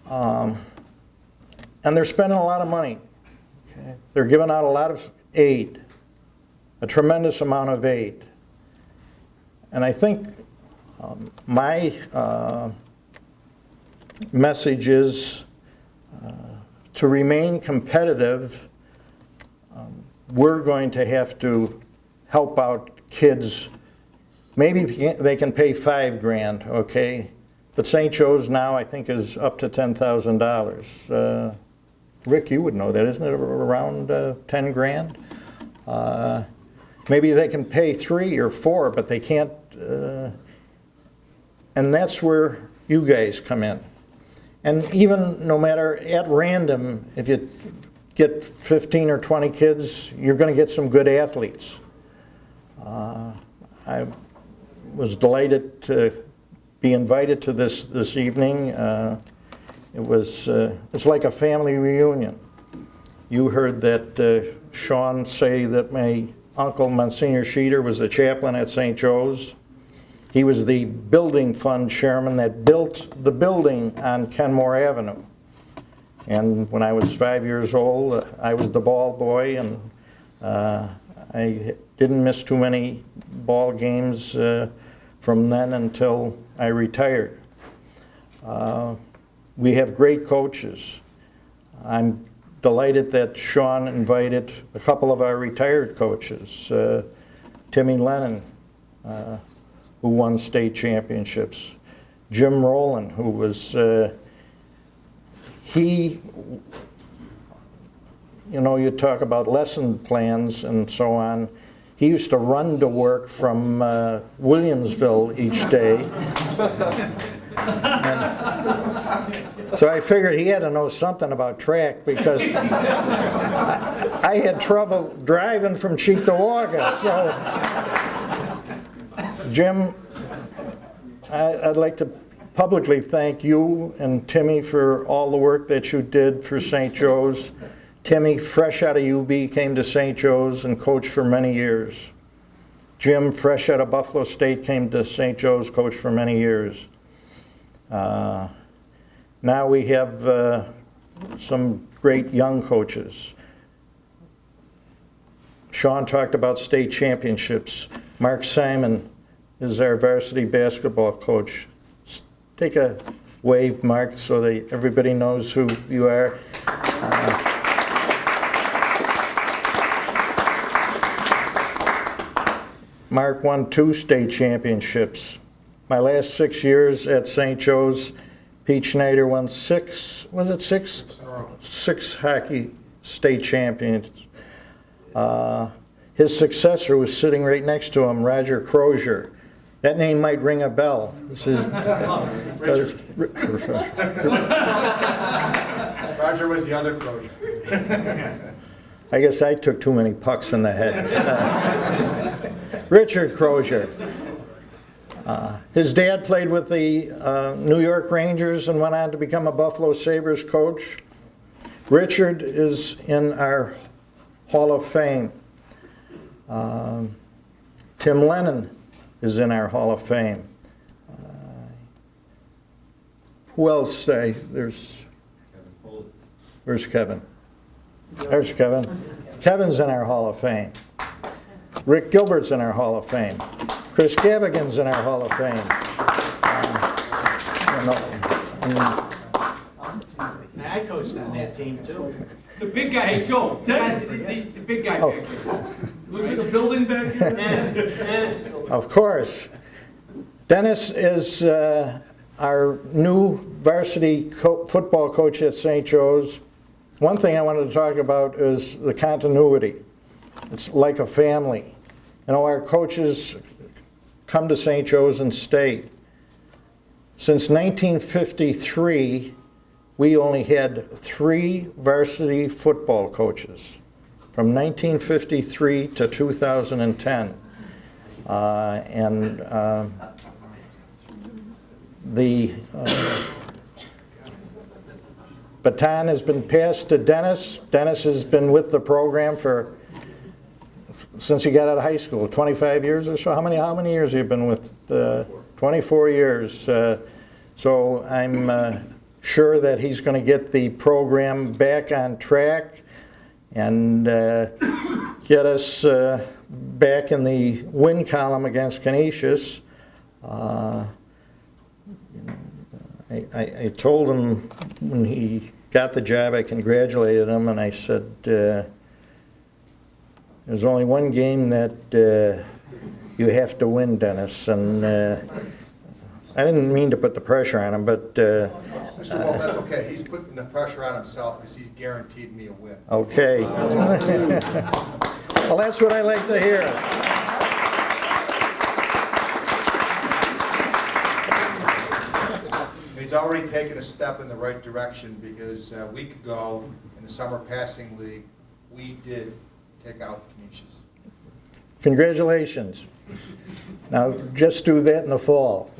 And they're spending a lot of money. Okay? They're giving out a lot of aid, a tremendous amount of aid. And I think my message is to remain competitive. We're going to have to help out kids. Maybe they can pay $5,000, okay? But St. Joe's now, I think, is up to $10,000. Rick, you would know that, isn't it around 10 grand? Maybe they can pay 3 or 4, but they can't. And that's where you guys come in. And even no matter at random, if you get 15 or 20 kids, you're going to get some good athletes. I was delighted to be invited to this evening. It's like a family reunion. You heard that Sean say that my uncle, Monsignor Sheeter, was the chaplain at St. Joe's. He was the building fund chairman that built the building on Kenmore Avenue. And when I was 5 years old, I was the ball boy, and I didn't miss too many ball games from then until I retired. We have great coaches. I'm delighted that Sean invited a couple of our retired coaches, Timmy Lennon, who won state championships, Jim Rowland, who was, you talk about lesson plans and so on. He used to run to work from Williamsville each day. So I figured he had to know something about track, because I had trouble driving from Cheektowaga. So, Jim, I'd like to publicly thank you and Timmy for all the work that you did for St. Joe's. Timmy, fresh out of UB, came to St. Joe's and coached for many years. Jim, fresh out of Buffalo State, came to St. Joe's, coached for many years. Now we have some great young coaches. Sean talked about state championships. Mark Simon is our varsity basketball coach. Take a wave, Mark, so that everybody knows who you are. Mark won 2 state championships. My last 6 years at St. Joe's, Pete Schneider won 6, was it 6? 6 hockey state champions. His successor was sitting right next to him, Roger Crozier. That name might ring a bell. This is Roger was the other Crozier. I guess I took too many pucks in the head. Richard Crozier. His dad played with the New York Rangers and went on to become a Buffalo Sabres coach. Richard is in our Hall of Fame. Tim Lennon is in our Hall of Fame. Who else? Where's Kevin? There's Kevin. Kevin's in our Hall of Fame. Rick Gilbert's in our Hall of Fame. Chris Gavigan's in our Hall of Fame. I coached on that team too. The big guy, hey Joe, the big guy back here. Looks like a building back here. Dennis. Of course. Dennis is our new varsity football coach at St. Joe's. One thing I wanted to talk about is the continuity. It's like a family. Our coaches come to St. Joe's and stay. Since 1953, we only had 3 varsity football coaches, from 1953 to 2010. The baton has been passed to Dennis. Dennis has been with the program since he got out of high school, 25 years or so. How many years have you been with? 24 years. So I'm sure that he's going to get the program back on track and get us back in the win column against Canisius. I told him when he got the job, I congratulated him, and I said, there's only one game that you have to win, Dennis. And I didn't mean to put the pressure on him, but... Mr. Wolfe, that's okay. He's putting the pressure on himself because he's guaranteed me a win. Okay. Well, that's what I like to hear. He's already taken a step in the right direction because a week ago in the summer passing league, we did take out Canisius. Congratulations. Now, just do that in the fall.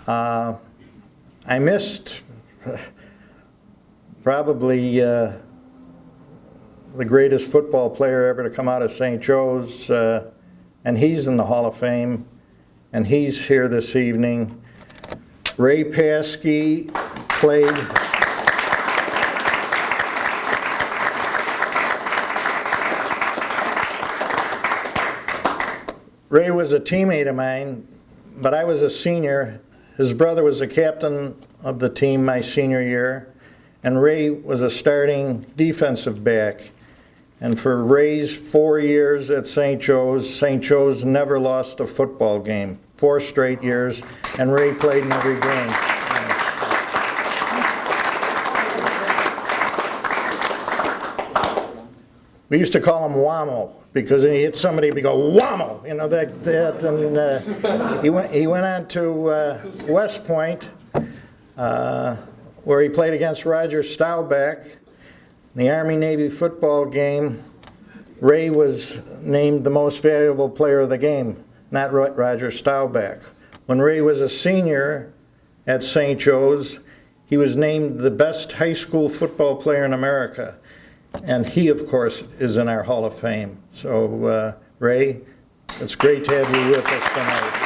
I missed probably the greatest football player ever to come out of St. Joe's, and he's in the Hall of Fame, and he's here this evening. Ray Paskey played... Ray was a teammate of mine, but I was a senior. His brother was the captain of the team my senior year, and Ray was a starting defensive back. And for Ray's 4 years at St. Joe's never lost a football game. 4 straight years, and Ray played in every game. We used to call him Wamo, because when he hit somebody, we go, Wamo! You know, that and he went on to West Point, where he played against Roger Staubach. In the Army-Navy football game, Ray was named the most valuable player of the game, not Roger Staubach. When Ray was a senior at St. Joe's, he was named the best high school football player in America. And he, of course, is in our Hall of Fame. So, Ray, it's great to have you with us tonight.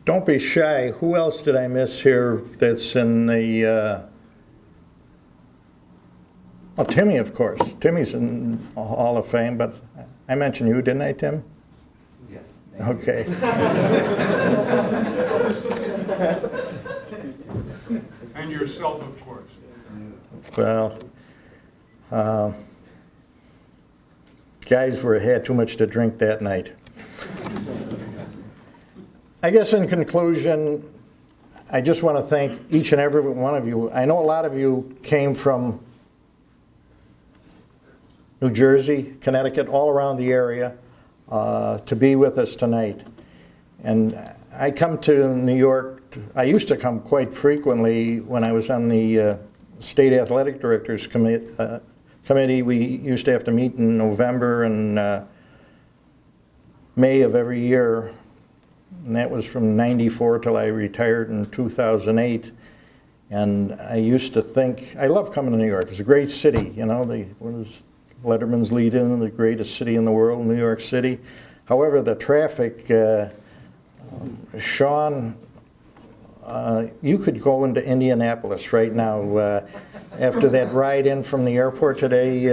Don't be shy. Who else did I miss here that's in the... Oh, Timmy, of course. Timmy's in the Hall of Fame, but I mentioned you, didn't I, Tim? Yes. Okay. And yourself, of course. Well, guys had too much to drink that night. I guess in conclusion, I just want to thank each and every one of you. I know a lot of you came from New Jersey, Connecticut, all around the area to be with us tonight. And I come to New York. I used to come quite frequently when I was on the State Athletic Directors Committee. We used to have to meet in November and May of every year. And that was from '94 till I retired in 2008. And I used to think, I love coming to New York. It's a great city, you know. What is Letterman's lead-in, the greatest city in the world, New York City. However, the traffic, Sean, you could go into Indianapolis right now after that ride in from the airport today.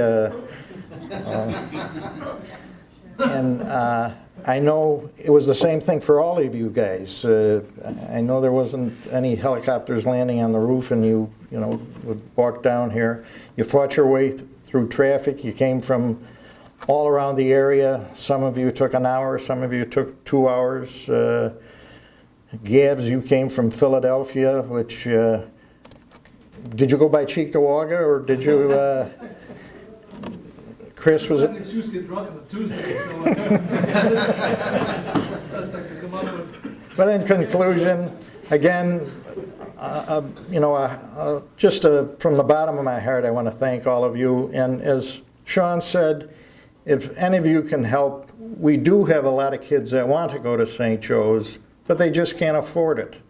And I know it was the same thing for all of you guys. I know there wasn't any helicopters landing on the roof and you know, would walk down here. You fought your way through traffic. You came from all around the area. Some of you took an hour, some of you took 2 hours. Gabs, you came from Philadelphia, which, did you go by Cheektowaga or did you, Chris, was it? Sometimes you get drunk on a Tuesday, so But in conclusion, again, you know, just from the bottom of my heart, I want to thank all of you. And as Sean said, if any of you can help, we do have a lot of kids that want to go to St. Joe's, but they just can't afford it.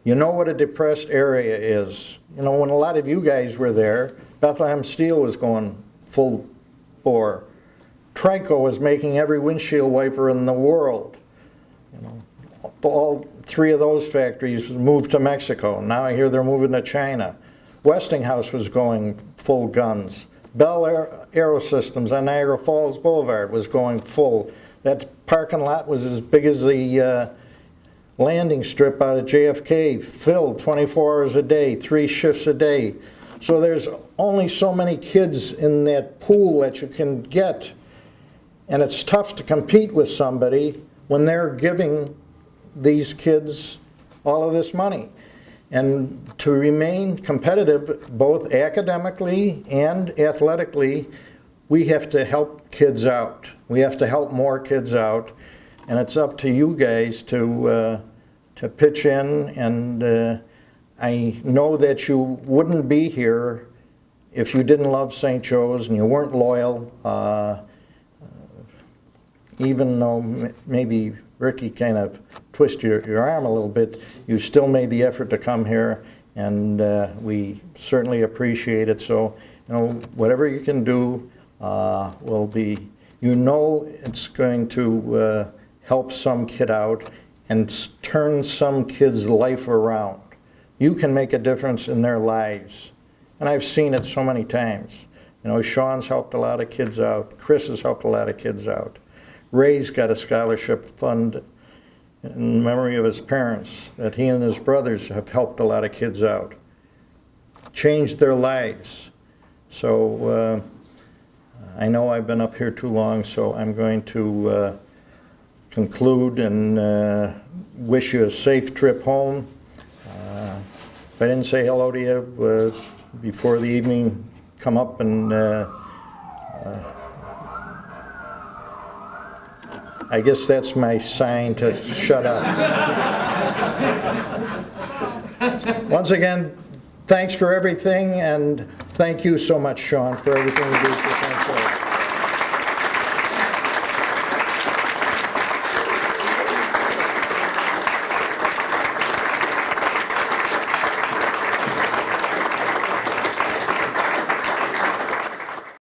You know what a depressed area is. You know, when a lot of you guys were there, Bethlehem Steel was going full bore. Trico was making every windshield wiper in the world. You know, all 3 of those factories moved to Mexico. Now I hear they're moving to China. Westinghouse was going full guns. Bell Aerosystems on Niagara Falls Boulevard was going full. That parking lot was as big as the landing strip out at JFK, filled 24 hours a day, 3 shifts a day. So there's only so many kids in that pool that you can get, and it's tough to compete with somebody when they're giving these kids all of this money. And to remain competitive, both academically and athletically, we have to help kids out. We have to help more kids out, and it's up to you guys to pitch in. And I know that you wouldn't be here if you didn't love St. Joe's and you weren't loyal, even though maybe Ricky kind of twisted your arm a little bit, you still made the effort to come here, and we certainly appreciate it. So, you know, whatever you can do will be, you know, it's going to help some kid out and turn some kid's life around. You can make a difference in their lives, and I've seen it so many times. You know, Sean's helped a lot of kids out. Chris has helped a lot of kids out. Ray's got a scholarship fund in memory of his parents that he and his brothers have helped a lot of kids out, changed their lives. So I know I've been up here too long, so I'm going to conclude and wish you a safe trip home. If I didn't say hello to you before the evening, come up and I guess that's my sign to shut up. Once again, thanks for everything, and thank you so much, Sean, for everything you do.